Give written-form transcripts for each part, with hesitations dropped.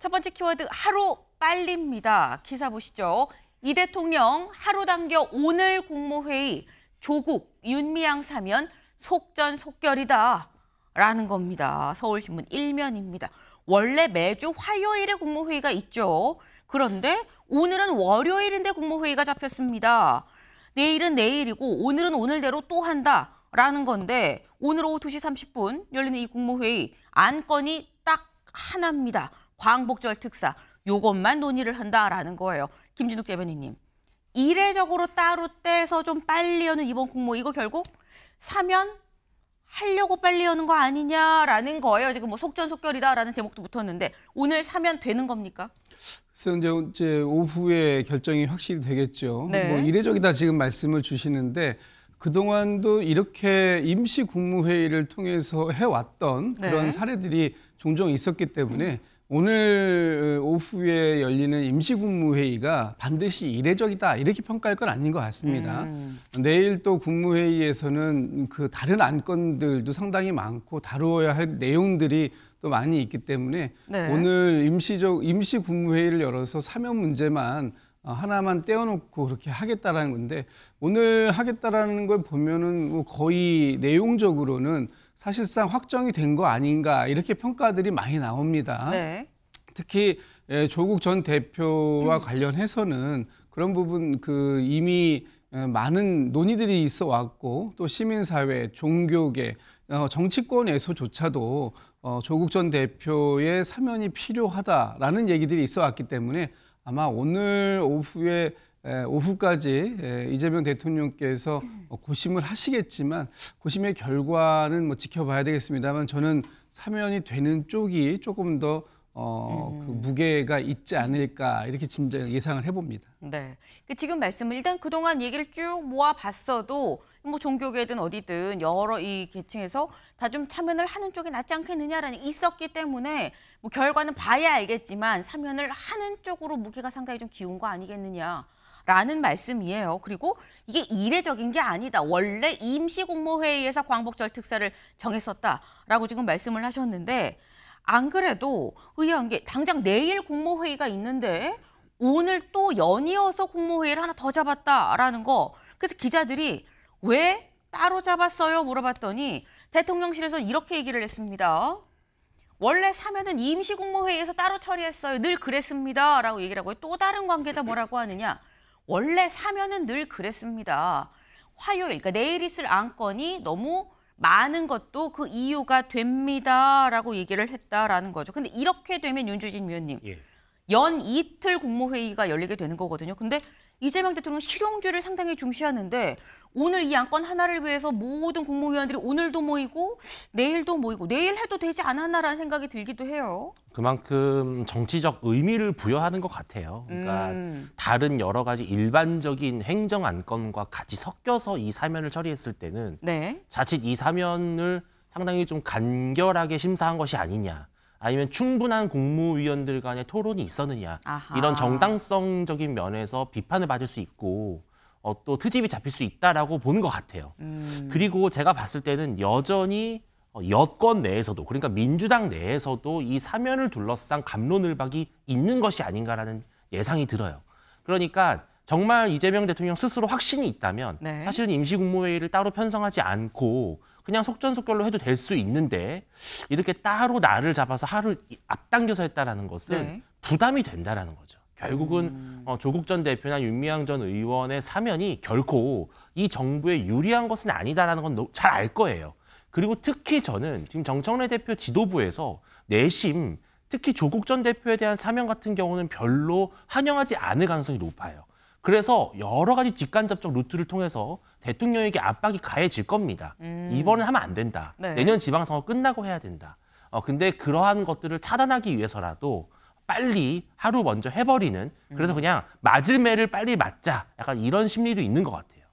첫 번째 키워드 하루 빨리입니다. 기사 보시죠. 이 대통령 하루 당겨 오늘 국무회의 조국 윤미향 사면 속전속결이다 라는 겁니다. 서울신문 1면입니다. 원래 매주 화요일에 국무회의가 있죠. 그런데 오늘은 월요일인데 국무회의가 잡혔습니다. 내일은 내일이고 오늘은 오늘대로 또 한다라는 건데 오늘 오후 2시 30분 열리는 이 국무회의 안건이 딱 하나입니다. 광복절 특사. 요것만 논의를 한다라는 거예요. 김진욱 대변인님. 이례적으로 따로 떼서 좀 빨리 여는 이번 국무 이거 결국 사면 하려고 빨리 여는 거 아니냐라는 거예요. 지금 뭐 속전속결이다라는 제목도 붙었는데 오늘 사면 되는 겁니까? 그래서 이제 오후에 결정이 확실히 되겠죠. 네. 뭐 이례적이다 지금 말씀을 주시는데 그동안도 이렇게 임시 국무회의를 통해서 해왔던 그런 네. 사례들이 종종 있었기 때문에 오늘 오후에 열리는 임시국무회의가 반드시 이례적이다 이렇게 평가할 건 아닌 것 같습니다. 내일 또 국무회의에서는 그 다른 안건들도 상당히 많고 다루어야 할 내용들이 또 많이 있기 때문에 네. 오늘 임시국무회의를 열어서 사면 문제만 하나만 떼어놓고 그렇게 하겠다라는 건데 오늘 하겠다라는 걸 보면은 뭐 거의 내용적으로는 사실상 확정이 된 거 아닌가 이렇게 평가들이 많이 나옵니다. 네. 특히 조국 전 대표와 관련해서는 그런 부분 이미 많은 논의들이 있어 왔고 또 시민사회, 종교계, 정치권에서조차도 조국 전 대표의 사면이 필요하다라는 얘기들이 있어 왔기 때문에 아마 오늘 오후까지 이재명 대통령께서 고심을 하시겠지만 고심의 결과는 뭐 지켜봐야 되겠습니다만 저는 사면이 되는 쪽이 조금 더 그 무게가 있지 않을까 이렇게 예상을 해봅니다. 네. 지금 말씀을 일단 그동안 얘기를 쭉 모아봤어도 뭐 종교계든 어디든 여러 이 계층에서 다 좀 사면을 하는 쪽이 낫지 않겠느냐라는 있었기 때문에 뭐 결과는 봐야 알겠지만 사면을 하는 쪽으로 무게가 상당히 좀 기운 거 아니겠느냐. 라는 말씀이에요. 그리고 이게 이례적인 게 아니다. 원래 임시국무회의에서 광복절 특사를 정했었다라고 지금 말씀을 하셨는데 안 그래도 의아한 게 당장 내일 국무회의가 있는데 오늘 또 연이어서 국무회의를 하나 더 잡았다라는 거. 그래서 기자들이 왜 따로 잡았어요? 물어봤더니 대통령실에서 이렇게 얘기를 했습니다. 원래 사면은 임시국무회의에서 따로 처리했어요. 늘 그랬습니다. 라고 얘기를 하고 또 다른 관계자 뭐라고 하느냐. 원래 사면은 늘 그랬습니다. 화요일, 그러니까 내일 있을 안건이 너무 많은 것도 그 이유가 됩니다라고 얘기를 했다라는 거죠. 근데 이렇게 되면 윤주진 위원님, 연 이틀 국무회의가 열리게 되는 거거든요. 근데 이재명 대통령 실용주의를 상당히 중시하는데 오늘 이 안건 하나를 위해서 모든 국무위원들이 오늘도 모이고 내일도 모이고 내일 해도 되지 않았나라는 생각이 들기도 해요. 그만큼 정치적 의미를 부여하는 것 같아요. 그러니까 다른 여러 가지 일반적인 행정 안건과 같이 섞여서 이 사면을 처리했을 때는 네. 자칫 이 사면을 상당히 좀 간결하게 심사한 것이 아니냐. 아니면 충분한 국무위원들 간의 토론이 있었느냐. 아하. 이런 정당성적인 면에서 비판을 받을 수 있고 또 트집이 잡힐 수 있다라고 보는 것 같아요. 그리고 제가 봤을 때는 여전히 여권 내에서도 그러니까 민주당 내에서도 이 사면을 둘러싼 갑론을박이 있는 것이 아닌가라는 예상이 들어요. 그러니까 정말 이재명 대통령 스스로 확신이 있다면 네. 사실은 임시국무회의를 따로 편성하지 않고 그냥 속전속결로 해도 될 수 있는데 이렇게 따로 날을 잡아서 하루 앞당겨서 했다라는 것은 네. 부담이 된다라는 거죠. 결국은 조국 전 대표나 윤미향 전 의원의 사면이 결코 이 정부에 유리한 것은 아니다라는 건 잘 알 거예요. 그리고 특히 저는 지금 정청래 대표 지도부에서 내심 특히 조국 전 대표에 대한 사면 같은 경우는 별로 환영하지 않을 가능성이 높아요. 그래서 여러 가지 직간접적 루트를 통해서 대통령에게 압박이 가해질 겁니다. 이번엔 하면 안 된다. 네. 내년 지방선거 끝나고 해야 된다. 근데 그러한 것들을 차단하기 위해서라도 빨리 하루 먼저 해버리는 그래서 그냥 맞을 매를 빨리 맞자. 약간 이런 심리도 있는 것 같아요.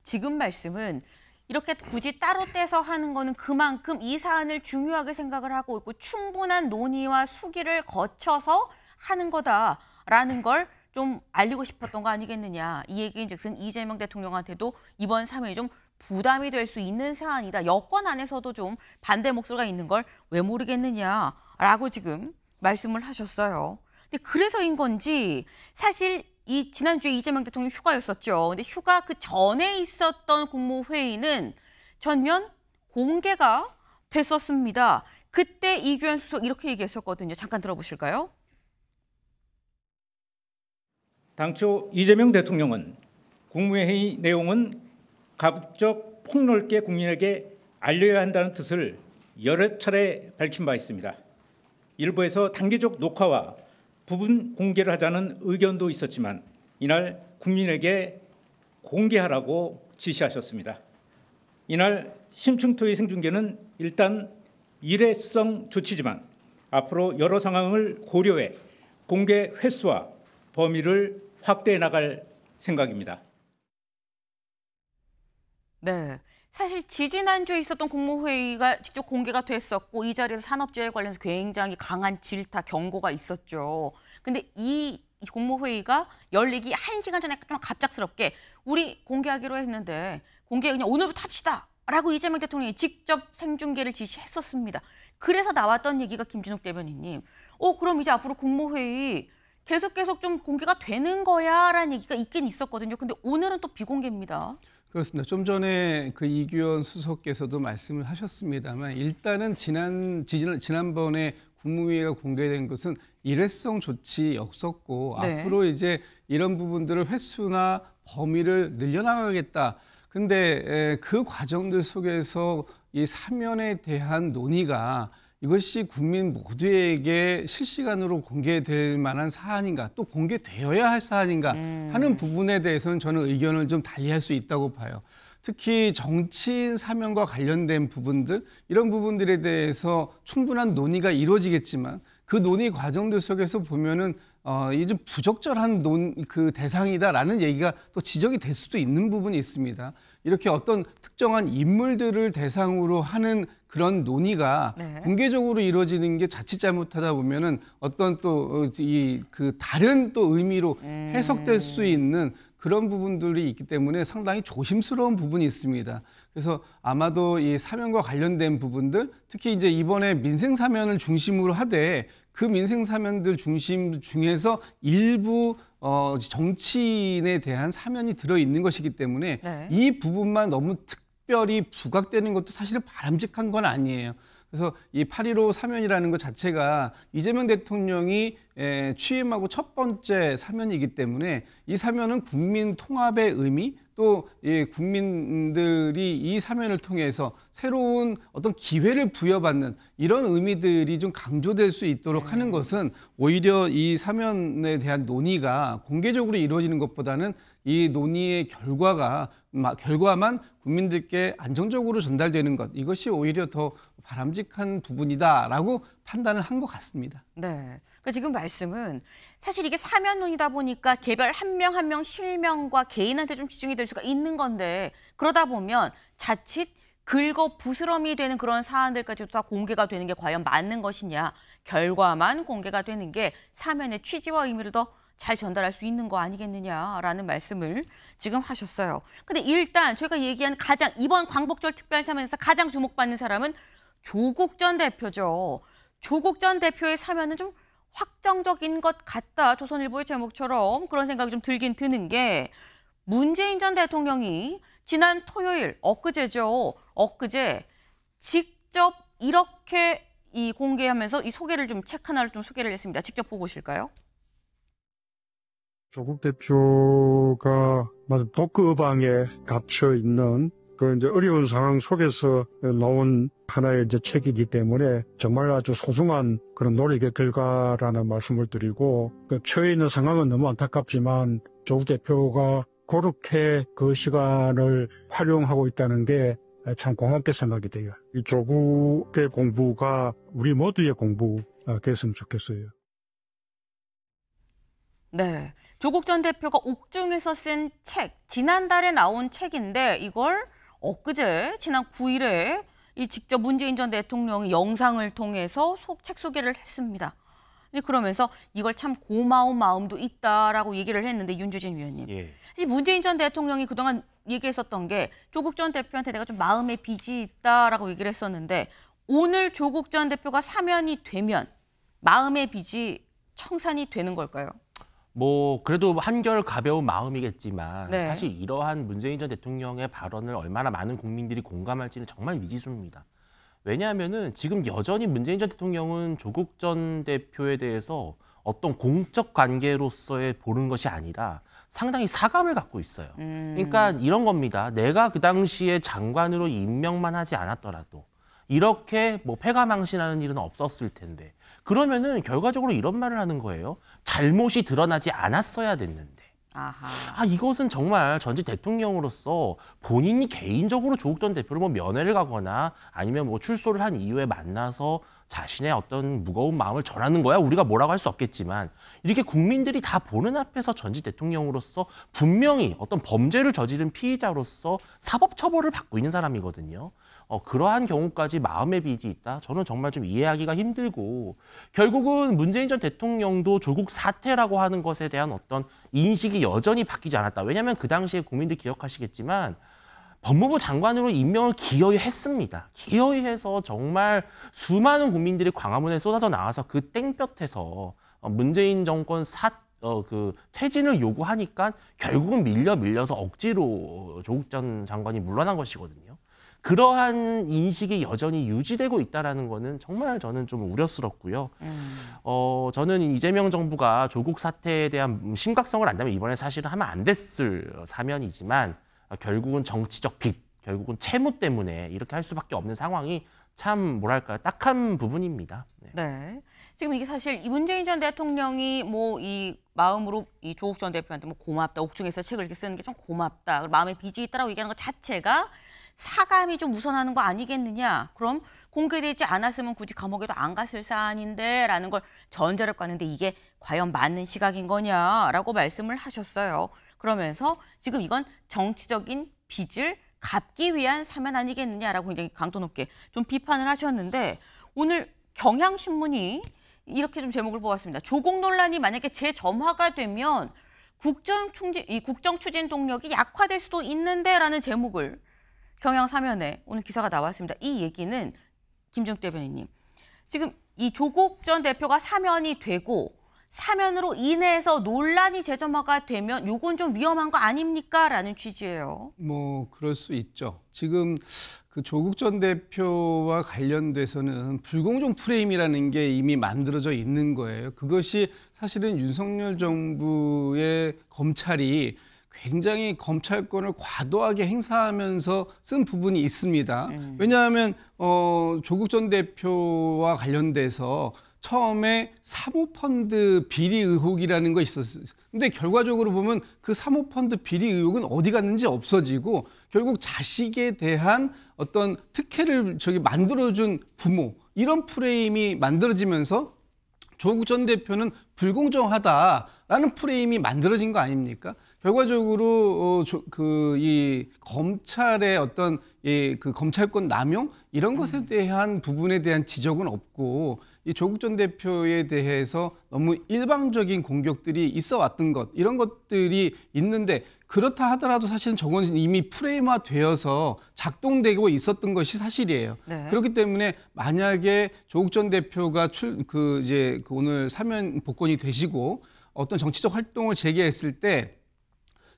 지금 말씀은 이렇게 굳이 따로 떼서 하는 거는 그만큼 이 사안을 중요하게 생각을 하고 있고 충분한 논의와 수기를 거쳐서 하는 거다라는 걸 좀 알리고 싶었던 거 아니겠느냐. 이 얘기인즉슨 이재명 대통령한테도 이번 사면이 좀 부담이 될 수 있는 사안이다. 여권 안에서도 좀 반대 목소리가 있는 걸 왜 모르겠느냐라고 지금 말씀을 하셨어요. 근데 그래서인 건지 사실 이 지난주에 이재명 대통령 휴가였었죠. 근데 휴가 그 전에 있었던 국무회의는 전면 공개가 됐었습니다. 그때 이규현 수석 이렇게 얘기했었거든요. 잠깐 들어보실까요? 당초 이재명 대통령은 국무회의 내용은 가급적 폭넓게 국민에게 알려야 한다는 뜻을 여러 차례 밝힌 바 있습니다. 일부에서 단계적 녹화와 부분 공개를 하자는 의견도 있었지만 이날 국민에게 공개하라고 지시하셨습니다. 이날 심층토의 생중계는 일단 일회성 조치지만 앞으로 여러 상황을 고려해 공개 횟수와 범위를 확대해 나갈 생각입니다. 네. 사실 지지난주에 있었던 국무회의가 직접 공개가 됐었고 이 자리에서 산업재해 관련해서 굉장히 강한 질타, 경고가 있었죠. 근데 이 국무회의가 열리기 1시간 전에 좀 갑작스럽게 우리 공개하기로 했는데 공개 그냥 오늘부터 합시다 라고 이재명 대통령이 직접 생중계를 지시했었습니다. 그래서 나왔던 얘기가 김준욱 대변인님, 그럼 이제 앞으로 국무회의 계속 좀 공개가 되는 거야 라는 얘기가 있긴 있었거든요. 근데 오늘은 또 비공개입니다. 그렇습니다. 좀 전에 그 이규현 수석께서도 말씀을 하셨습니다만 일단은 지난번에 국무회의가 공개된 것은 일회성 조치였었고 네. 앞으로 이제 이런 부분들을 횟수나 범위를 늘려나가겠다. 근데 그 과정들 속에서 이 사면에 대한 논의가 이것이 국민 모두에게 실시간으로 공개될 만한 사안인가 또 공개되어야 할 사안인가 하는 부분에 대해서는 저는 의견을 좀 달리할 수 있다고 봐요. 특히 정치인 사면과 관련된 부분들 이런 부분들에 대해서 충분한 논의가 이루어지겠지만 그 논의 과정들 속에서 보면은 이게 좀 부적절한 그 대상이다라는 얘기가 또 지적이 될 수도 있는 부분이 있습니다. 이렇게 어떤 특정한 인물들을 대상으로 하는 그런 논의가 네. 공개적으로 이루어지는 게 자칫 잘못하다 보면은 어떤 또 그 다른 또 의미로 해석될 수 있는 그런 부분들이 있기 때문에 상당히 조심스러운 부분이 있습니다. 그래서 아마도 이 사면과 관련된 부분들, 특히 이제 이번에 민생 사면을 중심으로 하되 그 민생 사면들 중심 중에서 일부 정치인에 대한 사면이 들어 있는 것이기 때문에 네. 이 부분만 너무 특별히 부각되는 것도 사실은 바람직한 건 아니에요. 그래서 이 8.15 사면이라는 것 자체가 이재명 대통령이 취임하고 첫 번째 사면이기 때문에 이 사면은 국민 통합의 의미 또 국민들이 이 사면을 통해서 새로운 어떤 기회를 부여받는 이런 의미들이 좀 강조될 수 있도록 하는 것은 오히려 이 사면에 대한 논의가 공개적으로 이루어지는 것보다는 이 논의의 결과만 국민들께 안정적으로 전달되는 것 이것이 오히려 더 바람직한 부분이다라고 판단을 한 것 같습니다. 네. 그 지금 말씀은 사실 이게 사면론이다 보니까 개별 한 명 한 명 실명과 개인한테 좀 집중이 될 수가 있는 건데 그러다 보면 자칫 긁어 부스럼이 되는 그런 사안들까지도 다 공개가 되는 게 과연 맞는 것이냐. 결과만 공개가 되는 게 사면의 취지와 의미를 더 잘 전달할 수 있는 거 아니겠느냐라는 말씀을 지금 하셨어요. 근데 일단 저희가 얘기한 이번 광복절 특별사면에서 가장 주목받는 사람은 조국 전 대표죠. 조국 전 대표의 사면은 좀 확정적인 것 같다. 조선일보의 제목처럼 그런 생각이 좀 들긴 드는 게 문재인 전 대통령이 지난 토요일 엊그제 직접 이렇게 공개하면서 이 소개를 좀 책 하나를 좀 소개를 했습니다. 직접 보고 오실까요? 조국 대표가 독거방에 갇혀 있는 그 이제 어려운 상황 속에서 나온 하나의 이제 책이기 때문에 정말 아주 소중한 그런 노력의 결과라는 말씀을 드리고 처해 있는 상황은 너무 안타깝지만 조국 대표가 그렇게 그 시간을 활용하고 있다는 게 참 고맙게 생각이 돼요. 이 조국의 공부가 우리 모두의 공부가 됐으면 좋겠어요. 네. 조국 전 대표가 옥중에서 쓴 책, 지난달에 나온 책인데 이걸 엊그제 지난 9일에 직접 문재인 전 대통령이 영상을 통해서 책 소개를 했습니다. 그러면서 이걸 참 고마운 마음도 있다라고 얘기를 했는데 윤주진 위원님. 예. 문재인 전 대통령이 그동안 얘기했었던 게 조국 전 대표한테 내가 좀 마음의 빚이 있다라고 얘기를 했었는데 오늘 조국 전 대표가 사면이 되면 마음의 빚이 청산이 되는 걸까요? 뭐 그래도 한결 가벼운 마음이겠지만 네. 사실 이러한 문재인 전 대통령의 발언을 얼마나 많은 국민들이 공감할지는 정말 미지수입니다. 왜냐하면은 지금 여전히 문재인 전 대통령은 조국 전 대표에 대해서 어떤 공적 관계로서의 보는 것이 아니라 상당히 사감을 갖고 있어요. 그러니까 이런 겁니다. 내가 그 당시에 장관으로 임명만 하지 않았더라도 이렇게 뭐 패가망신하는 일은 없었을 텐데 그러면은 결과적으로 이런 말을 하는 거예요. 잘못이 드러나지 않았어야 됐는데. 아하. 이것은 정말 전직 대통령으로서 본인이 개인적으로 조국 전 대표를 뭐 면회를 가거나 아니면 뭐 출소를 한 이후에 만나서 자신의 어떤 무거운 마음을 전하는 거야. 우리가 뭐라고 할 수 없겠지만 이렇게 국민들이 다 보는 앞에서 전직 대통령으로서 분명히 어떤 범죄를 저지른 피의자로서 사법 처벌을 받고 있는 사람이거든요. 그러한 경우까지 마음의 빚이 있다? 저는 정말 좀 이해하기가 힘들고 결국은 문재인 전 대통령도 조국 사태라고 하는 것에 대한 어떤 인식이 여전히 바뀌지 않았다. 왜냐하면 그 당시에 국민들 기억하시겠지만 법무부 장관으로 임명을 기어이 했습니다. 기어이 해서 정말 수많은 국민들이 광화문에 쏟아져 나와서 그 땡볕에서 문재인 정권 퇴진을 요구하니까 결국은 밀려서 억지로 조국 전 장관이 물러난 것이거든요. 그러한 인식이 여전히 유지되고 있다는 거는 정말 저는 좀 우려스럽고요. 저는 이재명 정부가 조국 사태에 대한 심각성을 안다면 이번에 사실은 하면 안 됐을 사면이지만 결국은 정치적 빚, 결국은 채무 때문에 이렇게 할 수밖에 없는 상황이 참 뭐랄까요, 딱한 부분입니다. 네. 네. 지금 이게 사실 이 문재인 전 대통령이 뭐 이 마음으로 이 조국 전 대표한테 뭐 고맙다, 옥중에서 책을 이렇게 쓰는 게 좀 고맙다, 마음에 빚이 있다라고 얘기하는 것 자체가 사감이 좀 우선하는 거 아니겠느냐. 그럼 공개되지 않았으면 굳이 감옥에도 안 갔을 사안인데 라는 걸 전제를 까는데 이게 과연 맞는 시각인 거냐라고 말씀을 하셨어요. 그러면서 지금 이건 정치적인 빚을 갚기 위한 사면 아니겠느냐라고 굉장히 강도 높게 좀 비판을 하셨는데 오늘 경향신문이 이렇게 좀 제목을 뽑았습니다. 조국 논란이 만약에 재점화가 되면 국정 추진 동력이 약화될 수도 있는데라는 제목을 경향 사면에 오늘 기사가 나왔습니다. 이 얘기는 김준욱 대변인님, 지금 이 조국 전 대표가 사면이 되고 사면으로 인해서 논란이 재점화가 되면 요건 좀 위험한 거 아닙니까? 라는 취지예요. 뭐 그럴 수 있죠. 지금 그 조국 전 대표와 관련돼서는 불공정 프레임이라는 게 이미 만들어져 있는 거예요. 그것이 사실은 윤석열 정부의 검찰이 굉장히 검찰권을 과도하게 행사하면서 쓴 부분이 있습니다. 왜냐하면 조국 전 대표와 관련돼서 처음에 사모펀드 비리 의혹이라는 거 있었어요. 근데 결과적으로 보면 그 사모펀드 비리 의혹은 어디 갔는지 없어지고 결국 자식에 대한 어떤 특혜를 만들어준 부모, 이런 프레임이 만들어지면서 조국 전 대표는 불공정하다라는 프레임이 만들어진 거 아닙니까? 결과적으로 이 검찰의 어떤 그 검찰권 남용 이런 것에 대한 부분에 대한 지적은 없고 이 조국 전 대표에 대해서 너무 일방적인 공격들이 있어 왔던 것, 이런 것들이 있는데 그렇다 하더라도 사실은 저건 이미 프레임화되어서 작동되고 있었던 것이 사실이에요. 네. 그렇기 때문에 만약에 조국 전 대표가 오늘 사면 복권이 되시고 어떤 정치적 활동을 재개했을 때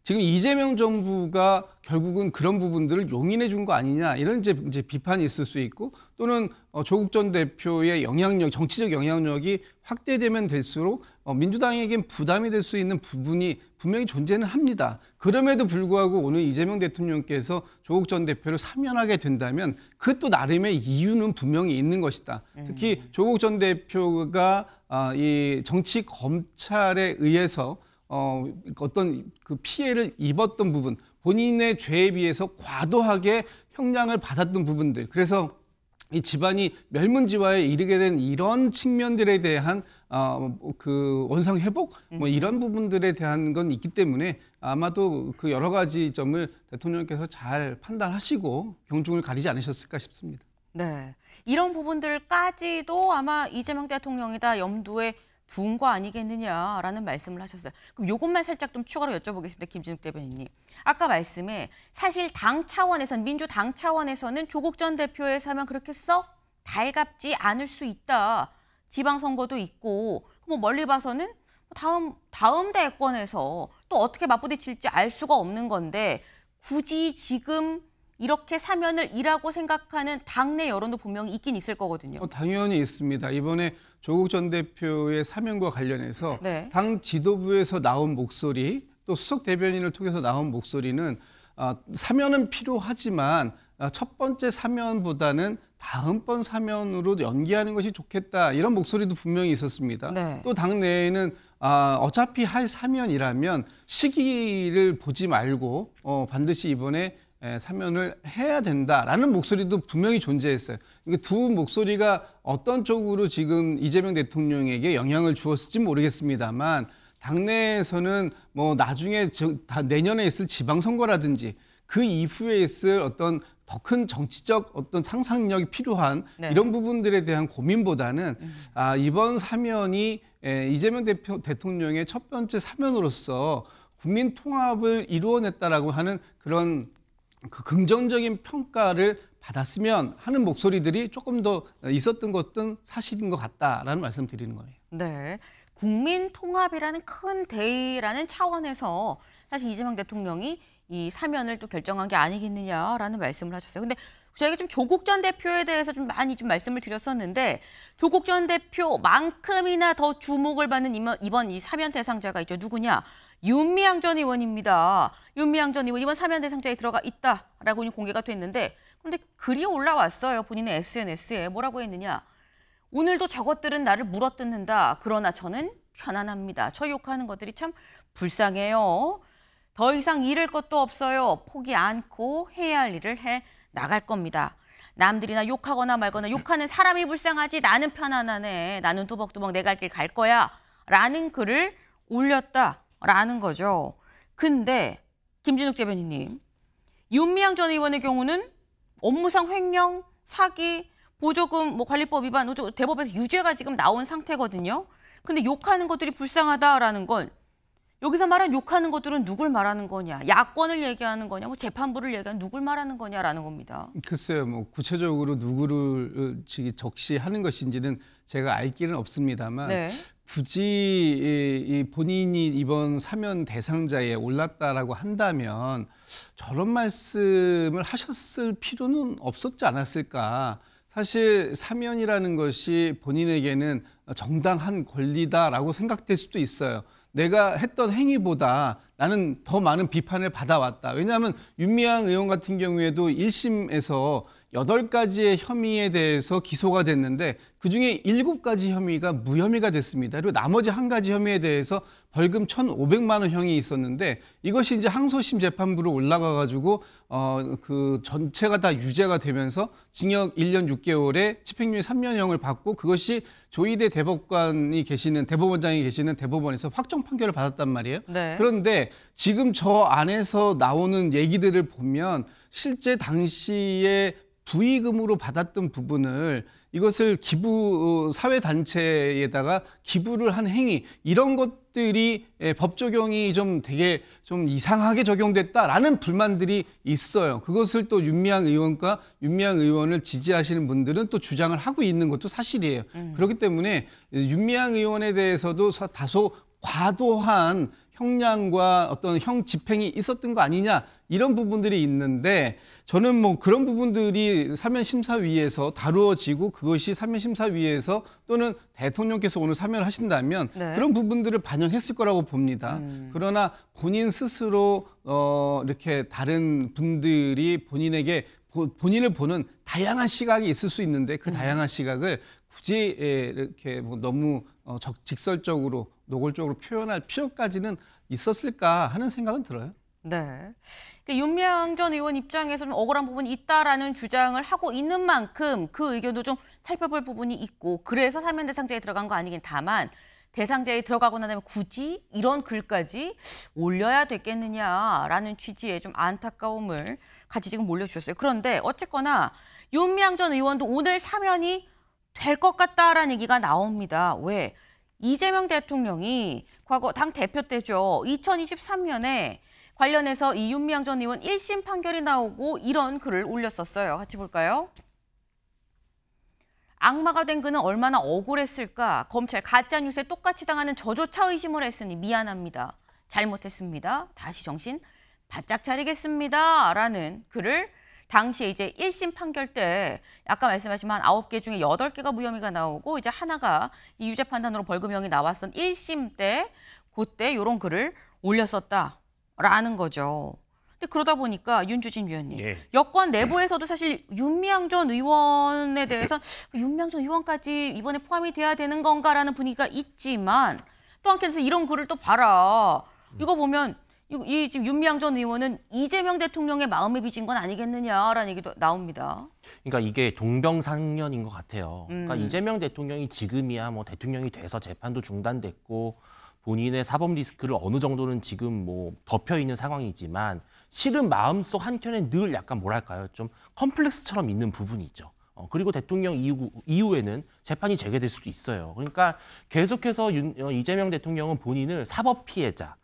지금 이재명 정부가 결국은 그런 부분들을 용인해 준 거 아니냐, 이런 이제 비판이 있을 수 있고, 또는 조국 전 대표의 영향력, 정치적 영향력이 확대되면 될수록 민주당에겐 부담이 될 수 있는 부분이 분명히 존재는 합니다. 그럼에도 불구하고 오늘 이재명 대통령께서 조국 전 대표를 사면하게 된다면 그 또 나름의 이유는 분명히 있는 것이다. 특히 조국 전 대표가 이 정치 검찰에 의해서 어떤 그 피해를 입었던 부분, 본인의 죄에 비해서 과도하게 형량을 받았던 부분들, 그래서 이 집안이 멸문지화에 이르게 된 이런 측면들에 대한 그 원상 회복 뭐 이런 부분들에 대한 건 있기 때문에 아마도 그 여러 가지 점을 대통령께서 잘 판단하시고 경중을 가리지 않으셨을까 싶습니다. 네, 이런 부분들까지도 아마 이재명 대통령이 다 염두에 둔 거 아니겠느냐라는 말씀을 하셨어요. 그럼 이것만 살짝 좀 추가로 여쭤보겠습니다. 김진욱 대변인님. 아까 말씀에 사실 당 차원에서는, 민주당 차원에서는 조국 전 대표의 사면 그렇게 썩 달갑지 않을 수 있다. 지방선거도 있고 뭐 멀리 봐서는 다음 대권에서 또 어떻게 맞부딪힐지 알 수가 없는 건데 굳이 지금 이렇게 사면을 이라고 생각하는 당내 여론도 분명히 있긴 있을 거거든요. 당연히 있습니다. 이번에 조국 전 대표의 사면과 관련해서 네. 당 지도부에서 나온 목소리, 또 수석 대변인을 통해서 나온 목소리는 사면은 필요하지만 첫 번째 사면보다는 다음번 사면으로 연기하는 것이 좋겠다, 이런 목소리도 분명히 있었습니다. 네. 또 당내에는 어차피 할 사면이라면 시기를 보지 말고 반드시 이번에 사면을 해야 된다라는 목소리도 분명히 존재했어요. 두 목소리가 어떤 쪽으로 지금 이재명 대통령에게 영향을 주었을지 모르겠습니다만, 당내에서는 뭐 나중에 내년에 있을 지방선거라든지 그 이후에 있을 어떤 더 큰 정치적 어떤 상상력이 필요한 네. 이런 부분들에 대한 고민보다는 이번 사면이 이재명 대통령의 첫 번째 사면으로서 국민 통합을 이루어냈다라고 하는 그런 그 긍정적인 평가를 받았으면 하는 목소리들이 조금 더 있었던 것은 사실인 것 같다라는 말씀 드리는 거예요. 네. 국민 통합이라는 큰 대의라는 차원에서 사실 이재명 대통령이 이 사면을 또 결정한 게 아니겠느냐라는 말씀을 하셨어요. 근데 저희가 지금 조국 전 대표에 대해서 좀 많이 좀 말씀을 드렸었는데, 조국 전 대표만큼이나 더 주목을 받는 이번 이 사면 대상자가 있죠. 누구냐? 윤미향 전 의원입니다. 윤미향 전 의원 이번 사면 대상자에 들어가 있다라고 공개가 됐는데, 그런데 글이 올라왔어요. 본인의 SNS에 뭐라고 했느냐? 오늘도 저것들은 나를 물어뜯는다. 그러나 저는 편안합니다. 저 욕하는 것들이 참 불쌍해요. 더 이상 잃을 것도 없어요. 포기 않고 해야 할 일을 해 나갈 겁니다. 남들이나 욕하거나 말거나 욕하는 사람이 불쌍하지 나는 편안하네. 나는 뚜벅뚜벅 내 갈 길 갈 거야. 라는 글을 올렸다라는 거죠. 근데 김진욱 대변인님, 윤미향 전 의원의 경우는 업무상 횡령, 사기, 보조금 관리법 위반, 대법에서 유죄가 지금 나온 상태거든요. 근데 욕하는 것들이 불쌍하다라는 건, 여기서 말한 욕하는 것들은 누굴 말하는 거냐, 야권을 얘기하는 거냐, 재판부를 얘기하는 누굴 말하는 거냐라는 겁니다. 글쎄요, 구체적으로 누구를 적시하는 것인지는 제가 알 길은 없습니다만, 네. 굳이 본인이 이번 사면 대상자에 올랐다라고 한다면 저런 말씀을 하셨을 필요는 없었지 않았을까. 사실 사면이라는 것이 본인에게는 정당한 권리다라고 생각될 수도 있어요. 내가 했던 행위보다 나는 더 많은 비판을 받아왔다. 왜냐하면 윤미향 의원 같은 경우에도 1심에서 8가지의 혐의에 대해서 기소가 됐는데 그중에 7가지 혐의가 무혐의가 됐습니다. 그리고 나머지 1가지 혐의에 대해서 벌금 1,500만 원 형이 있었는데 이것이 이제 항소심 재판부로 올라가 가지고 그 전체가 다 유죄가 되면서 징역 1년 6개월에 집행유예 3년형을 받고, 그것이 조희대 대법원장이 계시는 대법원에서 확정 판결을 받았단 말이에요. 네. 그런데 지금 저 안에서 나오는 얘기들을 보면 실제 당시에 부의금으로 받았던 부분을 이것을 기부 사회단체에다가 기부를 한 행위, 이런 것들이 법 적용이 되게 이상하게 적용됐다라는 불만들이 있어요. 그것을 또 윤미향 의원과 윤미향 의원을 지지하시는 분들은 또 주장을 하고 있는 것도 사실이에요. 그렇기 때문에 윤미향 의원에 대해서도 다소 과도한 형량과 어떤 형 집행이 있었던 거 아니냐, 이런 부분들이 있는데, 저는 그런 부분들이 사면심사위에서 다루어지고 그것이 사면심사위에서 또는 대통령께서 오늘 사면을 하신다면 네. 그런 부분들을 반영했을 거라고 봅니다. 그러나 본인 스스로 이렇게 다른 분들이 본인을 보는 다양한 시각이 있을 수 있는데 그 다양한 시각을 굳이 이렇게 너무 직설적으로 노골적으로 표현할 필요까지는 있었을까 하는 생각은 들어요. 네. 윤미향 전 의원 입장에서 좀 억울한 부분이 있다라는 주장을 하고 있는 만큼 그 의견도 좀 살펴볼 부분이 있고, 그래서 사면 대상자에 들어간 거 아니긴. 다만 대상자에 들어가고 나면 굳이 이런 글까지 올려야 됐겠느냐라는 취지의 좀 안타까움을 같이 지금 올려주셨어요. 그런데 어쨌거나 윤미향 전 의원도 오늘 사면이 될 것 같다라는 얘기가 나옵니다. 왜? 이재명 대통령이 과거 당 대표 때죠. 2023년에 관련해서 이 윤미향 전 의원 1심 판결이 나오고 이런 글을 올렸었어요. 같이 볼까요? 악마가 된 그는 얼마나 억울했을까. 검찰 가짜뉴스에 똑같이 당하는 저조차 의심을 했으니 미안합니다. 잘못했습니다. 다시 정신 바짝 차리겠습니다. 라는 글을 당시에 이제 1심 판결 때 아까 말씀하신 한 9개 중에 8개가 무혐의가 나오고 이제 하나가 유죄 판단으로 벌금형이 나왔던 1심 때 그때 이런 글을 올렸었다라는 거죠. 근데 그러다 보니까 윤주진 위원님, 예. 여권 내부에서도 사실 윤미향 전 의원에 대해서 윤미향 전 의원까지 이번에 포함이 돼야 되는 건가라는 분위기가 있지만 또 한편에서 이런 글을 또 봐라. 이거 보면 이 지금 윤미향 전 의원은 이재명 대통령의 마음에 빚은 건 아니겠느냐라는 얘기도 나옵니다. 그러니까 이게 동병상련인 것 같아요. 그러니까 이재명 대통령이 지금이야 뭐 대통령이 돼서 재판도 중단됐고 본인의 사법 리스크를 어느 정도는 지금 뭐 덮여 있는 상황이지만 실은 마음속 한켠에 늘 약간 뭐랄까요, 좀 컴플렉스처럼 있는 부분이 있죠. 그리고 대통령 이후에는 재판이 재개될 수도 있어요. 그러니까 계속해서 이재명 대통령은 본인을 사법 피해자,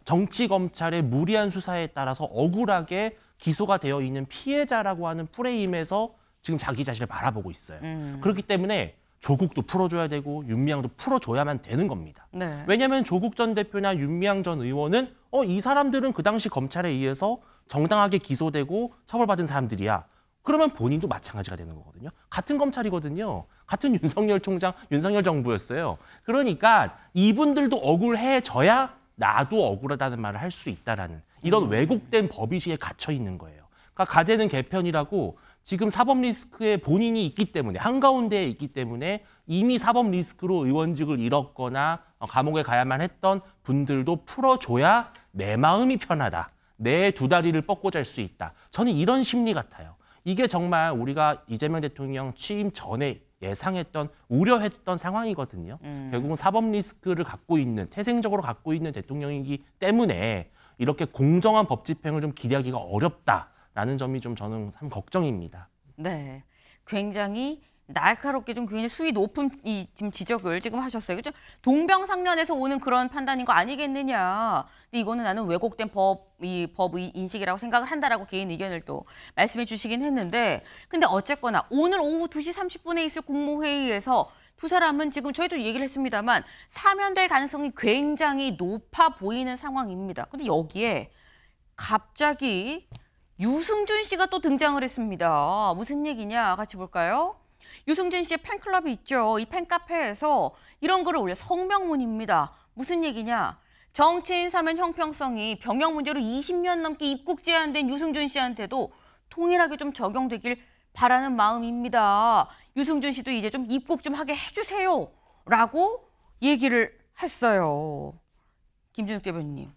정치 검찰의 무리한 수사에 따라서 억울하게 기소가 되어 있는 피해자라고 하는 프레임에서 지금 자기 자신을 바라보고 있어요. 그렇기 때문에 조국도 풀어줘야 되고 윤미향도 풀어줘야만 되는 겁니다. 네. 왜냐하면 조국 전 대표나 윤미향 전 의원은 이 사람들은 그 당시 검찰에 의해서 정당하게 기소되고 처벌받은 사람들이야. 그러면 본인도 마찬가지가 되는 거거든요. 같은 검찰이거든요. 같은 윤석열 총장, 윤석열 정부였어요. 그러니까 이분들도 억울해져야 나도 억울하다는 말을 할 수 있다라는 이런 왜곡된 법의식에 갇혀 있는 거예요. 그러니까 가재는 개편이라고 지금 사법 리스크에 본인이 있기 때문에 한가운데에 있기 때문에 이미 사법 리스크로 의원직을 잃었거나 감옥에 가야만 했던 분들도 풀어줘야 내 마음이 편하다. 내 두 다리를 뻗고 잘 수 있다. 저는 이런 심리 같아요. 이게 정말 우리가 이재명 대통령 취임 전에 예상했던, 우려했던 상황이거든요. 결국은 사법 리스크를 갖고 있는, 태생적으로 갖고 있는 대통령이기 때문에 이렇게 공정한 법 집행을 좀 기대하기가 어렵다라는 점이 좀 저는 참 걱정입니다. 네, 굉장히 날카롭게 좀 굉장히 수위 높은 이 지금 지적을 지금 하셨어요. 그죠? 동병상련에서 오는 그런 판단인 거 아니겠느냐. 근데 이거는 나는 왜곡된 법 인식이라고 생각을 한다라고 개인 의견을 또 말씀해 주시긴 했는데, 근데 어쨌거나 오늘 오후 2시 30분에 있을 국무회의에서 두 사람은 지금 저희도 얘기를 했습니다만 사면될 가능성이 굉장히 높아 보이는 상황입니다. 근데 여기에 갑자기 유승준 씨가 또 등장을 했습니다. 무슨 얘기냐 같이 볼까요? 유승준 씨의 팬클럽이 있죠. 이 팬카페에서 이런 글을 올려 성명문입니다. 무슨 얘기냐? 정치인 사면 형평성이 병역 문제로 20년 넘게 입국 제한된 유승준 씨한테도 동일하게 좀 적용되길 바라는 마음입니다. 유승준 씨도 이제 좀 입국 좀 하게 해주세요. 라고 얘기를 했어요. 김준욱 대변인님.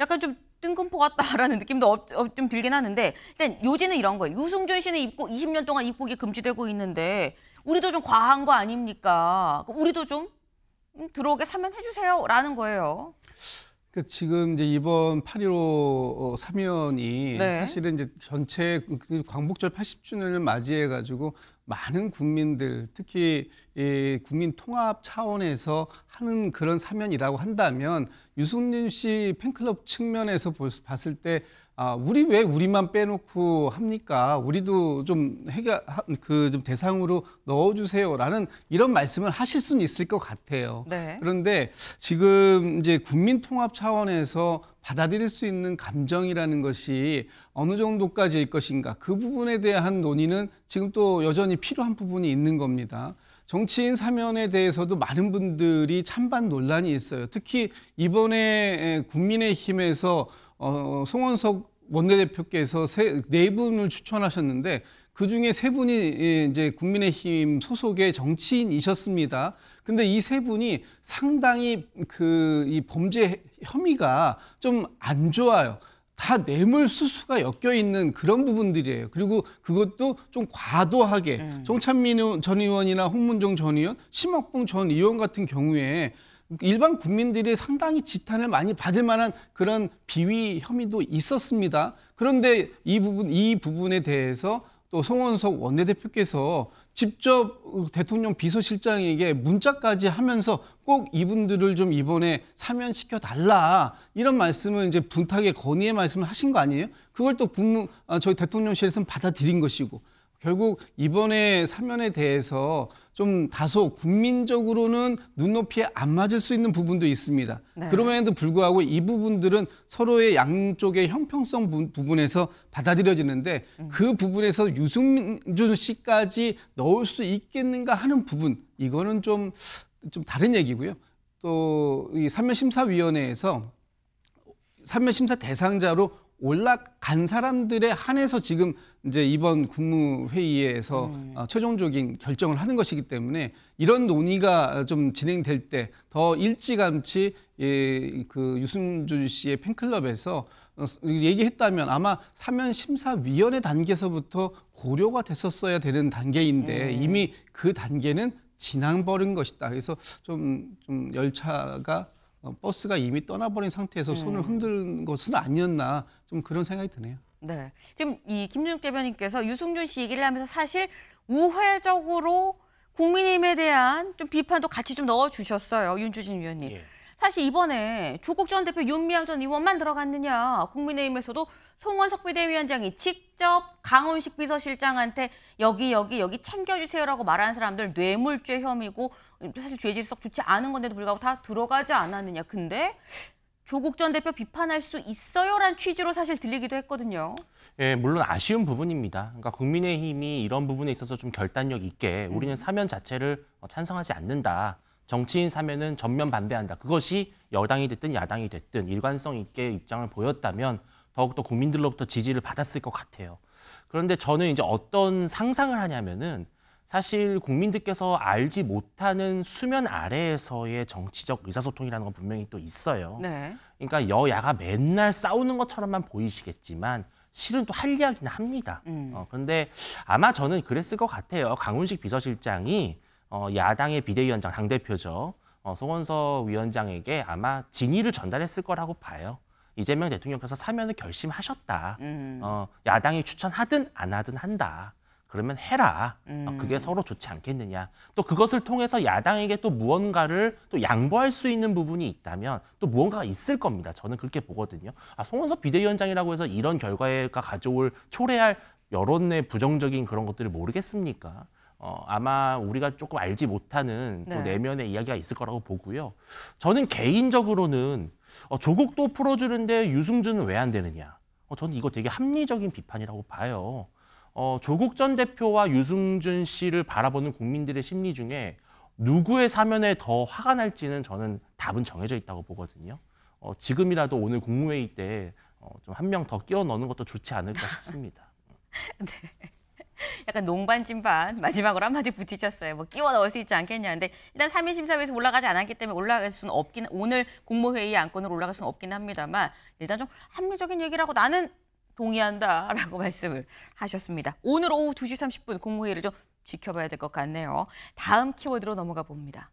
약간 좀 뜬금포 같다라는 느낌도 좀 들긴 하는데 일단 요지는 이런 거예요. 유승준 씨는 입국 20년 동안 입국이 금지되고 있는데 우리도 좀 과한 거 아닙니까? 우리도 좀 들어오게 사면해 주세요라는 거예요. 그 지금 이제 이번 8.15 사면이 네. 사실은 이제 전체 광복절 80주년을 맞이해 가지고 많은 국민들, 특히 이 국민 통합 차원에서 하는 그런 사면이라고 한다면 유승준 씨 팬클럽 측면에서 봤을 때 우리 왜 우리만 빼놓고 합니까? 우리도 좀 좀 대상으로 넣어주세요라는 이런 말씀을 하실 수는 있을 것 같아요. 네. 그런데 지금 이제 국민 통합 차원에서 받아들일 수 있는 감정이라는 것이 어느 정도까지일 것인가, 그 부분에 대한 논의는 지금 또 여전히 필요한 부분이 있는 겁니다. 정치인 사면에 대해서도 많은 분들이 찬반 논란이 있어요. 특히 이번에 국민의힘에서 송원석 원내대표께서 네 분을 추천하셨는데 그중에 세 분이 이제 국민의힘 소속의 정치인이셨습니다. 근데 이 세 분이 상당히 이 범죄 혐의가 좀 안 좋아요. 다 뇌물수수가 엮여 있는 그런 부분들이에요. 그리고 그것도 좀 과도하게 정찬민 전 의원이나 홍문종 전 의원, 심학봉 전 의원 같은 경우에 일반 국민들이 상당히 지탄을 많이 받을 만한 그런 비위 혐의도 있었습니다. 그런데 이 부분에 대해서 또 송원석 원내대표께서 직접 대통령 비서실장에게 문자까지 하면서 꼭 이분들을 좀 이번에 사면시켜 달라, 이런 말씀을 이제 분탁의 건의의 말씀을 하신 거 아니에요? 그걸 또 저희 대통령실에서는 받아들인 것이고, 결국 이번에 사면에 대해서 좀 다소 국민적으로는 눈높이에 안 맞을 수 있는 부분도 있습니다. 네. 그럼에도 불구하고 이 부분들은 서로의 양쪽의 형평성 부분에서 받아들여지는데 그 부분에서 유승준 씨까지 넣을 수 있겠는가 하는 부분, 이거는 좀 다른 얘기고요. 또 이 사면심사위원회에서 사면심사 대상자로 올라간 사람들에 한해서 지금 이제 이번 국무회의에서 최종적인 결정을 하는 것이기 때문에 이런 논의가 좀 진행될 때 더 일찌감치 그 유승준 씨의 팬클럽에서 얘기했다면 아마 사면심사위원회 단계에서부터 고려가 됐었어야 되는 단계인데 이미 그 단계는 지나버린 것이다. 그래서 좀 열차가 버스가 이미 떠나버린 상태에서 손을 흔드는 것은 아니었나 좀 그런 생각이 드네요. 네, 지금 이 김준욱 대변인께서 유승준 씨 얘기를 하면서 사실 우회적으로 국민의힘에 대한 좀 비판도 같이 좀 넣어주셨어요, 윤주진 위원님. 예. 사실 이번에 조국 전 대표, 윤미향 전 의원만 들어갔느냐, 국민의힘에서도 송원석 비대위원장이 직접 강훈식 비서실장한테 여기 챙겨주세요라고 말하는 사람들 뇌물죄 혐의고 사실 죄질석 좋지 않은 건데도 불구하고 다 들어가지 않았느냐. 근데 조국 전 대표 비판할 수 있어요라는 취지로 사실 들리기도 했거든요. 예, 물론 아쉬운 부분입니다. 그러니까 국민의힘이 이런 부분에 있어서 좀 결단력 있게 우리는 사면 자체를 찬성하지 않는다. 정치인 사면은 전면 반대한다. 그것이 여당이 됐든 야당이 됐든 일관성 있게 입장을 보였다면 더욱더 국민들로부터 지지를 받았을 것 같아요. 그런데 저는 이제 어떤 상상을 하냐면은 사실 국민들께서 알지 못하는 수면 아래에서의 정치적 의사소통이라는 건 분명히 또 있어요. 네. 그러니까 여야가 맨날 싸우는 것처럼만 보이시겠지만 실은 또 할 이야기는 합니다. 그런데 아마 저는 그랬을 것 같아요. 강훈식 비서실장이 야당의 비대위원장, 당대표죠. 송원석 위원장에게 아마 진의를 전달했을 거라고 봐요. 이재명 대통령께서 사면을 결심하셨다. 야당이 추천하든 안 하든 한다. 그러면 해라. 그게 서로 좋지 않겠느냐. 또 그것을 통해서 야당에게 또 무언가를 또 양보할 수 있는 부분이 있다면 또 무언가가 있을 겁니다. 저는 그렇게 보거든요. 송원석 비대위원장이라고 해서 이런 결과가 가져올 초래할 여론 내 부정적인 그런 것들을 모르겠습니까? 아마 우리가 조금 알지 못하는 또 내면의 이야기가 있을 거라고 보고요. 저는 개인적으로는 조국도 풀어주는데 유승준은 왜 안 되느냐. 저는 이거 되게 합리적인 비판이라고 봐요. 조국 전 대표와 유승준 씨를 바라보는 국민들의 심리 중에 누구의 사면에 더 화가 날지는 저는 답은 정해져 있다고 보거든요. 지금이라도 오늘 국무회의 때 좀 한 명 더 끼워 넣는 것도 좋지 않을까 싶습니다. 네. 약간 농반진반 마지막으로 한마디 붙이셨어요. 뭐 끼워 넣을 수 있지 않겠냐. 근데 일단 3인 심사위에서 올라가지 않았기 때문에 올라갈 수는 없긴, 오늘 국무회의 안건으로 올라갈 수는 없긴 합니다만 일단 좀 합리적인 얘기라고 나는 동의한다라고 말씀을 하셨습니다. 오늘 오후 2시 30분 국무회의를 좀 지켜봐야 될 것 같네요. 다음 키워드로 넘어가 봅니다.